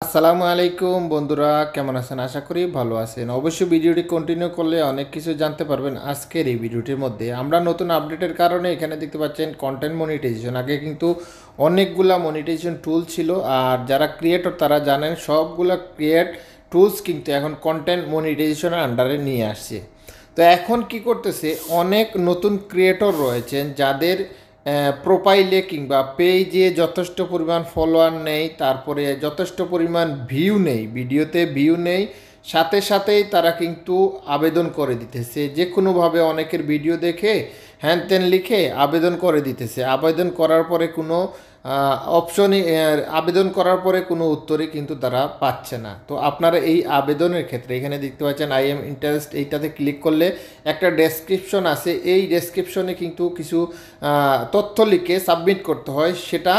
আসসালামু আলাইকুম বন্ধুরা, কেমন আছেন? আশা করি ভালো আছেন। অবশ্যই ভিডিওটি কন্টিনিউ করলে অনেক কিছু জানতে পারবেন। আজকের এই ভিডিওটির মধ্যে আমরা নতুন আপডেটের কারণে এখানে দেখতে পাচ্ছেন কন্টেন্ট মনিটাইজেশন। আগে কিন্তু অনেকগুলা মনিটাইজেশন টুল ছিল, আর যারা ক্রিয়েটর তারা জানেন সবগুলা টুলস কিন্তু এখন কন্টেন্ট মনিটাইজেশনের আন্ডারে নিয়ে আসছে। তো এখন কি করতেছে, অনেক নতুন ক্রিয়েটর রয়েছেন যাদের প্রোফাইলে কিংবা পেজে যথেষ্ট পরিমাণ ফলোয়ার নেই, তারপরে যথেষ্ট পরিমাণ ভিউ নেই, ভিডিওতে ভিউ নেই, সাথে সাথেই তারা কিন্তু আবেদন করে দিতেছে যে কোনোভাবে। অনেকের ভিডিও দেখে হ্যান ত্যান লিখে আবেদন করে দিতেছে। আবেদন করার পরে কোনো অপশনই আবেদন করার পরে কোনো উত্তরই কিন্তু তারা পাচ্ছে না। তো আপনারা এই আবেদনের ক্ষেত্রে এখানে দেখতে পাচ্ছেন আই এম ইন্টারেস্ট, এইটাতে ক্লিক করলে একটা ডেসক্রিপশন আছে। এই ডেসক্রিপশনে কিন্তু কিছু তথ্য লিখে সাবমিট করতে হয়। সেটা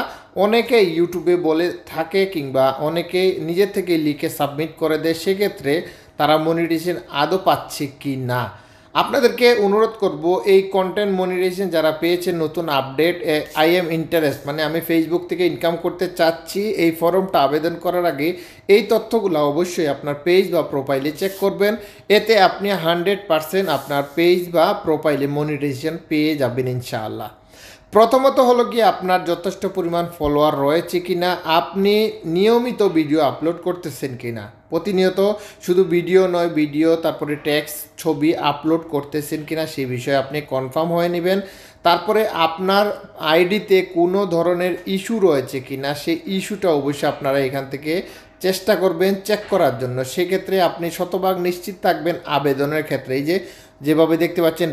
অনেকেই ইউটিউবে বলে থাকে কিংবা অনেকেই নিজের থেকে লিখে সাবমিট করে দেয়। সেক্ষেত্রে তারা মনিটাইজেশন আদৌ পাচ্ছে কি না, আপনাদেরকে অনুরোধ করব এই কন্টেন্ট মনিটাইজেশন যারা পেয়েছেন নতুন আপডেট আই এম ইন্টারেস্ট, মানে আমি ফেসবুক থেকে ইনকাম করতে চাচ্ছি, এই ফর্মটা আবেদন করার আগে এই তথ্যগুলো অবশ্যই আপনার পেজ বা প্রোফাইলে চেক করবেন। এতে আপনি 100% আপনার পেজ বা প্রোফাইলে মনিটাইজেশন পেয়ে যাবেন ইনশাআল্লাহ। প্রথমত হলো কি আপনার যথেষ্ট পরিমাণ ফলোয়ার রয়েছে কিনা, আপনি নিয়মিত ভিডিও আপলোড করতেছেন কিনা, প্রতিনিয়ত শুধু ভিডিও নয়, ভিডিও তারপরে টেক্সট ছবি আপলোড করতেছেন কিনা সেই বিষয়ে আপনি কনফার্ম হয়ে নেবেন। তারপরে আপনার আইডিতে কোনো ধরনের ইস্যু রয়েছে কিনা সেই ইস্যুটা অবশ্যই আপনারা এখান থেকে চেষ্টা করবেন চেক করার জন্য। সেক্ষেত্রে আপনি শতভাগ নিশ্চিত থাকবেন আবেদনের ক্ষেত্রে। এই যেভাবে দেখতে পাচ্ছেন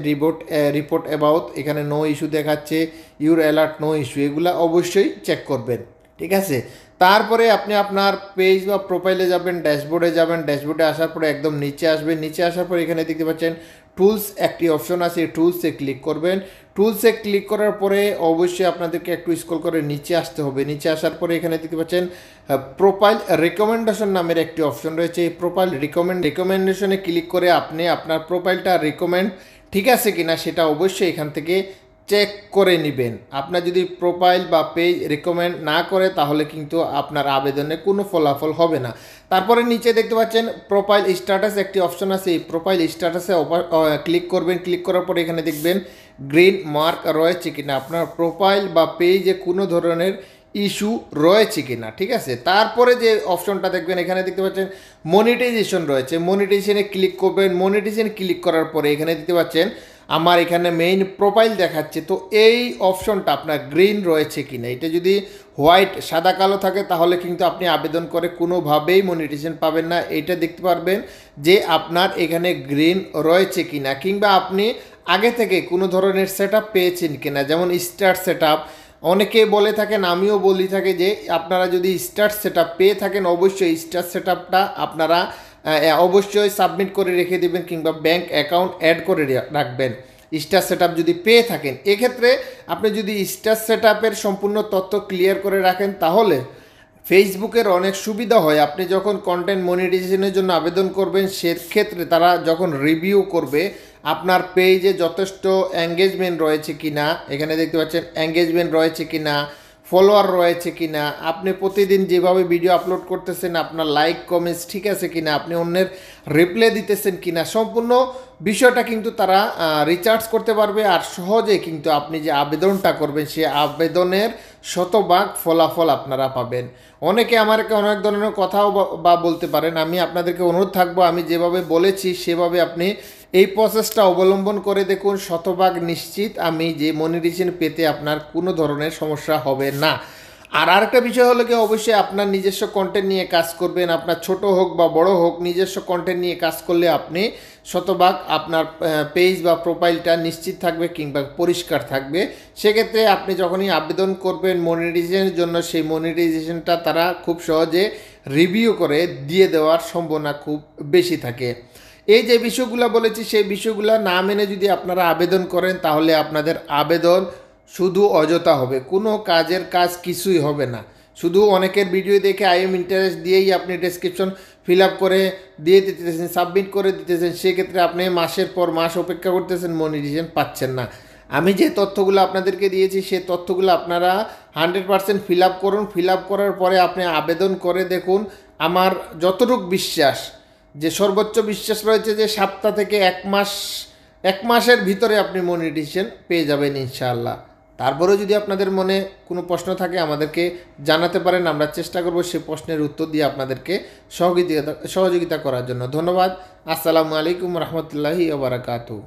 রিপোর্ট অ্যাবাউট, এখানে নো ইস্যু দেখাচ্ছে, ইউর অ্যালার্ট নো ইস্যু, এগুলো অবশ্যই চেক করবেন, ঠিক আছে। তারপরে আপনি আপনার পেজ বা প্রোফাইলে যাবেন, ড্যাশবোর্ডে যাবেন, ড্যাশবোর্ডে আসার পরে একদম নিচে আসবেন। নিচে আসার পরে এখানে দেখতে পাচ্ছেন টুলস একটি অপশন আছে, টুলসে ক্লিক করবেন। টুলসে ক্লিক করার পরে অবশ্যই আপনাদেরকে একটু স্ক্রল করে নিচে আসতে হবে। নিচে আসার পরে এখানে দেখতে পাচ্ছেন প্রোফাইল রিকমেন্ডেশন নামের একটি অপশন রয়েছে। এই প্রোফাইল রিকমেন্ডেশনে ক্লিক করে আপনি আপনার প্রোফাইলটা রিকমেন্ড ঠিক আছে কিনা সেটা অবশ্যই এখান থেকে চেক করে নেবেন। আপনার যদি প্রোফাইল বা পেজ রিকমেন্ড না করে তাহলে কিন্তু আপনার আবেদনে কোনো ফলাফল হবে না। তারপরে নিচে দেখতে পাচ্ছেন প্রোফাইল স্ট্যাটাস একটি অপশন আছে, এই প্রোফাইল স্ট্যাটাসে ক্লিক করবেন। ক্লিক করার পরে এখানে দেখবেন গ্রিন মার্ক রয়েছে কিনা, আপনার প্রোফাইল বা পেজে কোনো ধরনের ইস্যু রয়েছে কিনা, ঠিক আছে। তারপরে যে অপশনটা দেখবেন এখানে দেখতে পাচ্ছেন মনিটাইজেশন রয়েছে, মনিটাইজেশনে ক্লিক করবেন। মনিটাইজেশন ক্লিক করার পরে এখানে দেখতে পাচ্ছেন আমার এখানে মেইন প্রোফাইল দেখাচ্ছে। তো এই অপশনটা আপনার গ্রিন রয়েছে কিনা, এটা যদি হোয়াইট সাদা কালো থাকে তাহলে কিন্তু আপনি আবেদন করে কোনোভাবেই মনিটাইজেশন পাবেন না। এটা দেখতে পারবেন যে আপনার এখানে গ্রিন রয়েছে কিনা, কিংবা আপনি আগে থেকে কোনো ধরনের সেট আপ পেয়েছেন কিনা, যেমন স্টার্ট সেট আপ অনেকে বলে থাকেন, আমিও বলি থাকি যে আপনারা যদি স্টার্ট সেট আপ পেয়ে থাকেন অবশ্যই স্টার্ট সেট আপটা আপনারা অবশ্যই সাবমিট করে রেখে দেবেন, কিংবা ব্যাংক অ্যাকাউন্ট অ্যাড করে রাখবেন স্টার সেট আপ যদি পেয়ে থাকেন। এক্ষেত্রে আপনি যদি স্টার সেট আপের সম্পূর্ণ তথ্য ক্লিয়ার করে রাখেন তাহলে ফেসবুকের অনেক সুবিধা হয়। আপনি যখন কন্টেন্ট মনিটাইজেশনের জন্য আবেদন করবেন সেক্ষেত্রে তারা যখন রিভিউ করবে আপনার পেজে যথেষ্ট এঙ্গেজমেন্ট রয়েছে কিনা, এখানে দেখতে পাচ্ছেন এঙ্গেজমেন্ট রয়েছে কিনা, ফলোয়ার রয়েছে কিনা, আপনি প্রতিদিন যেভাবে ভিডিও আপলোড করতেছেন আপনার লাইক কমেন্টস ঠিক আছে কিনা, আপনি অন্যের রিপ্লাই দিতেছেন কিনা, সম্পূর্ণ বিষয়টা কিন্তু তারা রিচার্জ করতে পারবে। আর সহজে কিন্তু আপনি যে আবেদনটা করবেন সে আবেদনের শতভাগ ফলাফল আপনারা পাবেন। অনেকে আমাকে অনেক ধরনের কথাও বা বলতে পারেন, আমি আপনাদেরকে অনুরোধ থাকবো আমি যেভাবে বলেছি সেভাবে আপনি এই প্রসেসটা অবলম্বন করে দেখুন, শতভাগ নিশ্চিত আমি যে মনিটাইজেশন পেতে আপনার কোনো ধরনের সমস্যা হবে না। আর আরেকটা বিষয় হলো কি অবশ্যই আপনার নিজস্ব কন্টেন্ট নিয়ে কাজ করবেন। আপনার ছোট হোক বা বড় হোক, নিজস্ব কন্টেন্ট নিয়ে কাজ করলে আপনি শতভাগ আপনার পেজ বা প্রোফাইলটা নিশ্চিত থাকবে কিংবা পরিষ্কার থাকবে। সেক্ষেত্রে আপনি যখনই আবেদন করবেন মনিটাইজেশনের জন্য সেই মনিটাইজেশনটা তারা খুব সহজে রিভিউ করে দিয়ে দেওয়ার সম্ভাবনা খুব বেশি থাকে। এই যে বিষয়গুলো বলেছি সেই বিষয়গুলো না মেনে যদি আপনারা আবেদন করেন তাহলে আপনাদের আবেদন শুধু অযথা হবে, কোনো কাজের কাজ কিছুই হবে না। শুধু অনেকের ভিডিও দেখে আই এম ইন্টারেস্ট দিয়েই আপনি ডেসক্রিপশন ফিল আপ করে দিয়ে দিতেছেন, সাবমিট করে দিতেছেন, সেক্ষেত্রে আপনি মাসের পর মাস অপেক্ষা করতেছেন, মনিটাইজেশন পাচ্ছেন না। আমি যে তথ্যগুলো আপনাদেরকে দিয়েছি সেই তথ্যগুলো আপনারা 100% ফিল আপ করুন। ফিল আপ করার পরে আপনি আবেদন করে দেখুন আমার যতটুক বিশ্বাস, যে সর্বোচ্চ বিশ্বাস রয়েছে যে সপ্তাহ থেকে এক মাসের ভিতরে আপনি মনিটাইজেশন পেয়ে যাবেন ইনশাআল্লাহ। তারপরেও যদি আপনাদের মনে কোনো প্রশ্ন থাকে আমাদেরকে জানাতে পারেন, আমরা চেষ্টা করব সেই প্রশ্নের উত্তর দিয়ে আপনাদেরকে সহযোগিতা করার জন্য। ধন্যবাদ। আসসালামু আলাইকুম রহমতুল্লাহি ওয়া বারাকাতুহু।